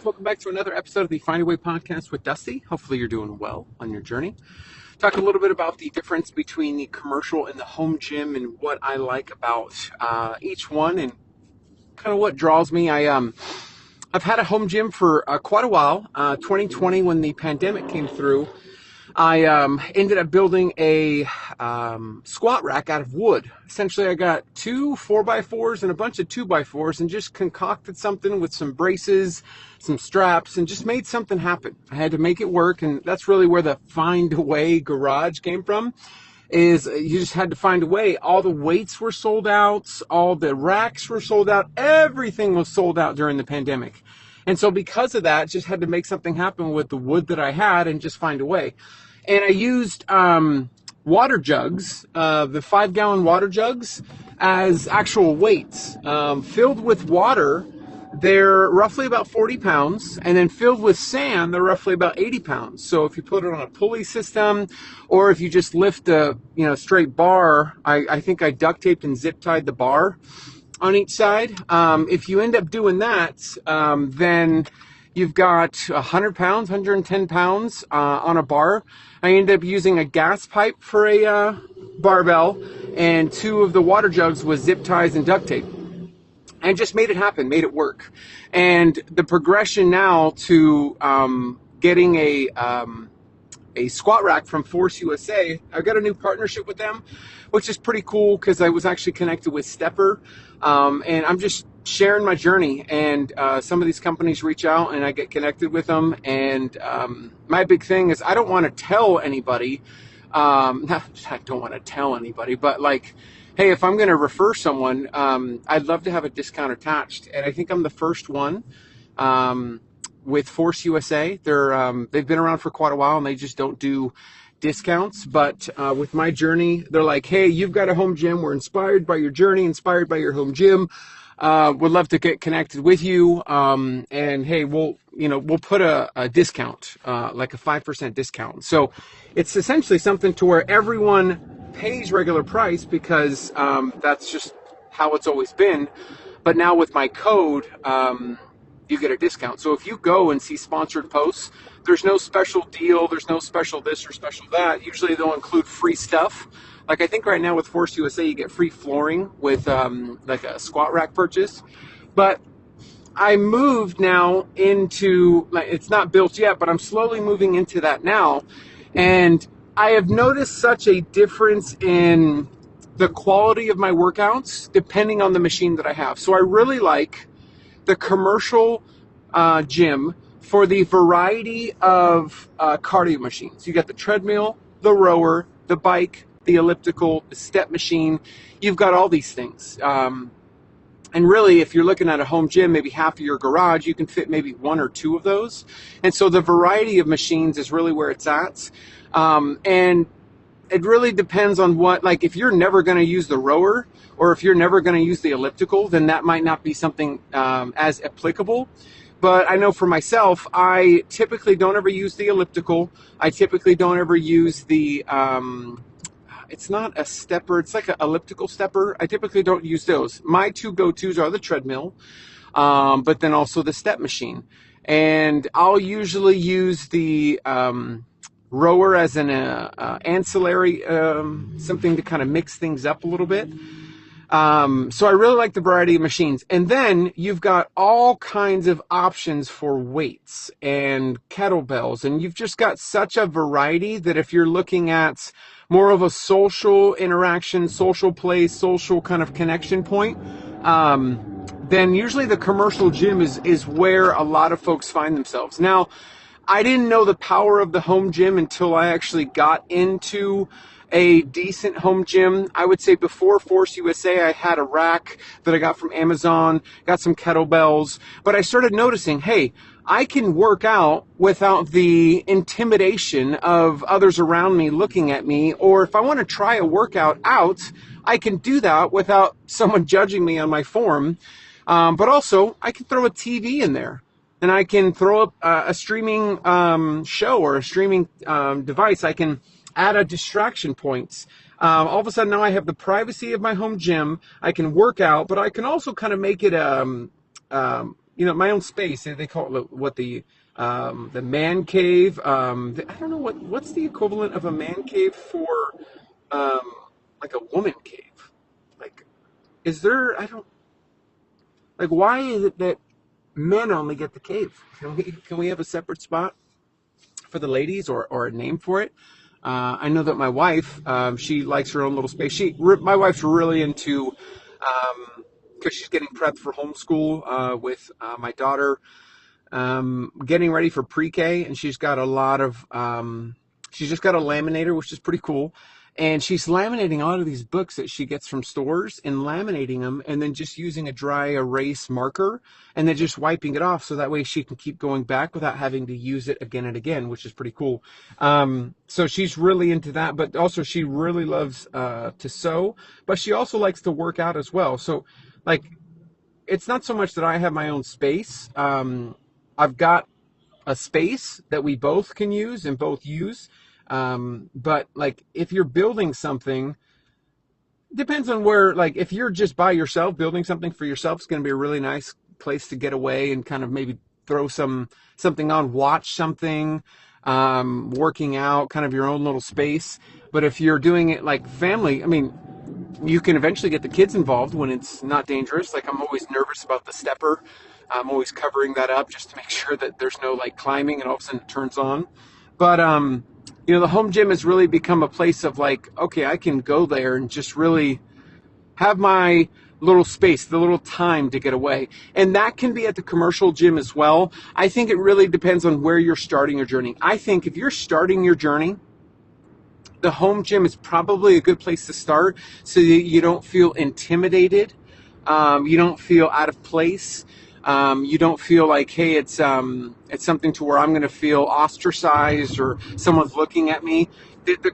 Welcome back to another episode of the Find a Way podcast with Dusty. Hopefully you're doing well on your journey. Talk a little bit about the difference between the commercial and the home gym and what I like about each one and kind of what draws me. I've had a home gym for quite a while. 2020, when the pandemic came through, I ended up building a squat rack out of wood. Essentially, I got two 4x4s and a bunch of 2x4s and just concocted something with some braces, some straps, and just made something happen. I had to make it work, and that's really where the Find a Way garage came from. Is you just had to find a way. All the weights were sold out, all the racks were sold out, everything was sold out during the pandemic. And so because of that, just had to make something happen with the wood that I had and just find a way. And I used water jugs, the 5-gallon water jugs, as actual weights. Filled with water, they're roughly about 40 pounds, and then filled with sand, they're roughly about 80 pounds. So if you put it on a pulley system, or if you just lift a straight bar, I think I duct taped and zip tied the bar on each side. If you end up doing that, then you've got 100 pounds, 110 pounds on a bar. I ended up using a gas pipe for a barbell, and 2 of the water jugs with zip ties and duct tape. And just made it happen, made it work. And the progression now to getting a squat rack from Force USA, I've got a new partnership with them, which is pretty cool because I was actually connected with Stepper. And I'm just sharing my journey, and some of these companies reach out and I get connected with them. And my big thing is I don't want to tell anybody, I don't want to tell anybody, but like, hey, if I'm going to refer someone, I'd love to have a discount attached. And I think I'm the first one with Force USA. They've been around for quite a while, and they just don't do discounts. But with my journey, they're like, hey, you've got a home gym. We're inspired by your journey, inspired by your home gym. Would love to get connected with you. And hey, we'll put a discount, like a 5% discount. So it's essentially something to where everyone pays regular price because that's just how it's always been. But now with my code, you get a discount. So if you go and see sponsored posts, there's no special deal, there's no special this or special that. Usually they'll include free stuff. Like I think right now with Force USA, you get free flooring with like a squat rack purchase. But I moved now into, like, it's not built yet, but I'm slowly moving into that now. And I have noticed such a difference in the quality of my workouts depending on the machine that I have. So I really like the commercial gym for the variety of cardio machines. You got the treadmill, the rower, the bike, the elliptical, the step machine. You've got all these things. And really, if you're looking at a home gym, maybe half of your garage, you can fit maybe 1 or 2 of those. And so the variety of machines is really where it's at. And it really depends on what, like if you're never going to use the rower or if you're never going to use the elliptical, then that might not be something as applicable. But I know for myself, I typically don't ever use the elliptical. I typically don't ever use the, it's not a stepper, it's like an elliptical stepper. I typically don't use those. My 2 go-tos are the treadmill, but then also the step machine. And I'll usually use the rower as an ancillary, something to kind of mix things up a little bit. So I really like the variety of machines. And then you've got all kinds of options for weights and kettlebells. And you've just got such a variety that if you're looking at more of a social interaction, social play, social kind of connection point, then usually the commercial gym is where a lot of folks find themselves. Now, I didn't know the power of the home gym until I actually got into a decent home gym. I would say before Force USA, I had a rack that I got from Amazon, got some kettlebells, but I started noticing, hey, I can work out without the intimidation of others around me looking at me, or if I want to try a workout out, I can do that without someone judging me on my form. But also, I can throw a TV in there. And I can throw up a streaming show or a streaming device. I can add a distraction points. All of a sudden now I have the privacy of my home gym. I can work out, but I can also kind of make it my own space. They call it the man cave. I don't know what's the equivalent of a man cave for um, like a woman cave. Like, is there? I don't like. Why is it that men only get the cave? Can we have a separate spot for the ladies or a name for it? I know that my wife, she likes her own little space. My wife's really into, because she's getting prepped for homeschool with my daughter, getting ready for pre-K, and she's got a lot of, she's just got a laminator, which is pretty cool. And she's laminating a lot of these books that she gets from stores and laminating them and then just using a dry erase marker and then just wiping it off so that way she can keep going back without having to use it again and again, which is pretty cool. So she's really into that, but also she really loves to sew, but she also likes to work out as well. So like, it's not so much that I have my own space. I've got a space that we both can use and both use. But like if you're building something, depends on where, like if you're just by yourself building something for yourself, it's going to be a really nice place to get away and kind of maybe throw something on, watch something, working out, kind of your own little space. But if you're doing it like family, I mean, you can eventually get the kids involved when it's not dangerous. Like I'm always nervous about the stepper. I'm always covering that up just to make sure that there's no like climbing and all of a sudden it turns on. But the home gym has really become a place of like, okay, I can go there and just really have my little space, the little time to get away. And that can be at the commercial gym as well. I think it really depends on where you're starting your journey. I think if you're starting your journey, the home gym is probably a good place to start so that you don't feel intimidated. You don't feel out of place. You don't feel like, hey, it's something to where I'm going to feel ostracized or someone's looking at me. The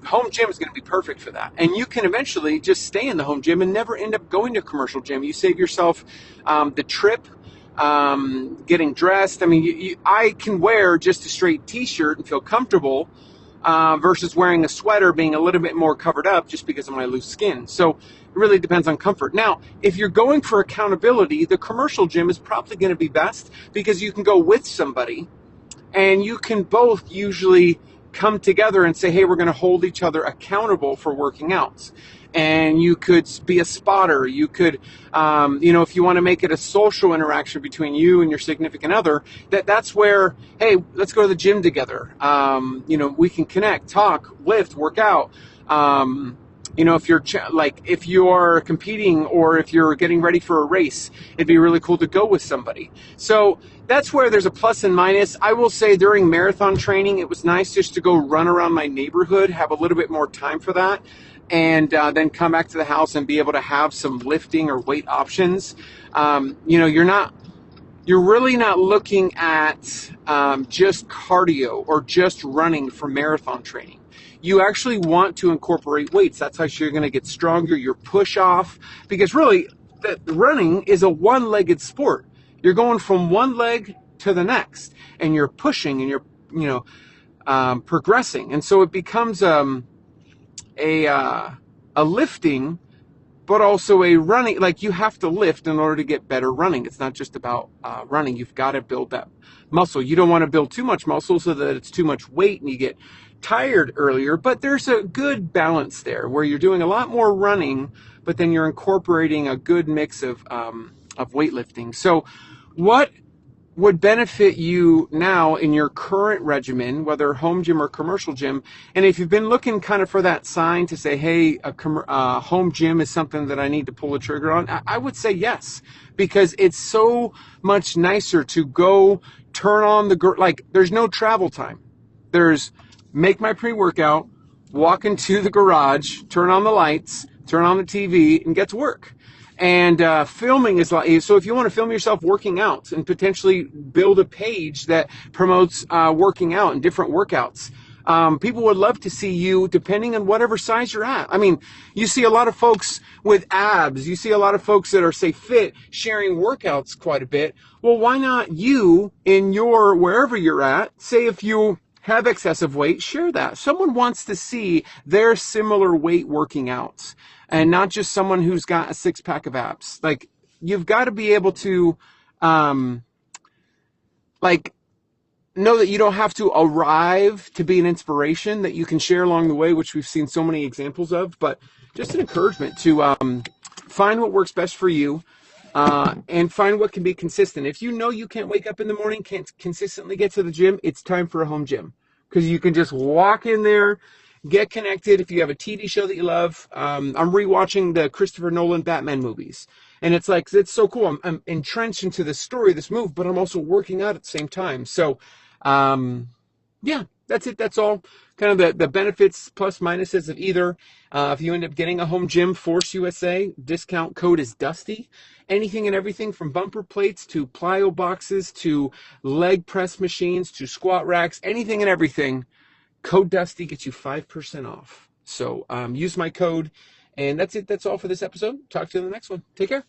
home gym is going to be perfect for that. And you can eventually just stay in the home gym and never end up going to a commercial gym. You save yourself the trip, getting dressed. I mean, I can wear just a straight t-shirt and feel comfortable versus wearing a sweater, being a little bit more covered up just because of my loose skin. So it really depends on comfort. Now, if you're going for accountability, the commercial gym is probably going to be best because you can go with somebody and you can both usually come together and say, hey, we're going to hold each other accountable for working out. And you could be a spotter. You could, if you want to make it a social interaction between you and your significant other, that's where, hey, let's go to the gym together. We can connect, talk, lift, work out. If you're competing or if you're getting ready for a race, it'd be really cool to go with somebody. So that's where there's a plus and minus. I will say during marathon training, it was nice just to go run around my neighborhood, have a little bit more time for that, and then come back to the house and be able to have some lifting or weight options. You're really not looking at just cardio or just running for marathon training. You actually want to incorporate weights. That's how you're going to get stronger, your push off, because really the running is a one-legged sport. You're going from one leg to the next and you're pushing and you're progressing. And so it becomes a lifting, but also a running. Like you have to lift in order to get better running. It's not just about running. You've got to build that muscle. You don't want to build too much muscle so that it's too much weight and you get tired earlier, but there's a good balance there where you're doing a lot more running, but then you're incorporating a good mix of weightlifting. So what would benefit you now in your current regimen, whether home gym or commercial gym? And if you've been looking kind of for that sign to say, hey, a home gym is something that I need to pull the trigger on, I would say yes, because it's so much nicer to go turn on there's no travel time. There's make my pre-workout, walk into the garage, turn on the lights, turn on the TV, and get to work. And filming is like, so if you want to film yourself working out and potentially build a page that promotes working out and different workouts, people would love to see you depending on whatever size you're at. I mean, you see a lot of folks with abs, you see a lot of folks that are, say, fit, sharing workouts quite a bit. Well, why not you in your, wherever you're at, say if you have excessive weight, share that. Someone wants to see their similar weight working out and not just someone who's got a six-pack of abs. Like, you've got to be able to um, like, know that you don't have to arrive to be an inspiration, that you can share along the way, which we've seen so many examples of, but just an encouragement to find what works best for you, and find what can be consistent. If you know you can't wake up in the morning, can't consistently get to the gym, it's time for a home gym, because you can just walk in there, get connected. If you have a TV show that you love, I'm rewatching the Christopher Nolan Batman movies, and it's like, it's so cool. I'm entrenched into the story of this movie, but I'm also working out at the same time. So, yeah, that's it. That's all. Kind of the benefits plus minuses of either. If you end up getting a home gym, Force USA, discount code is Dusty. Anything and everything from bumper plates to plyo boxes to leg press machines to squat racks, anything and everything. Code Dusty gets you 5% off. So use my code. And that's it. That's all for this episode. Talk to you in the next one. Take care.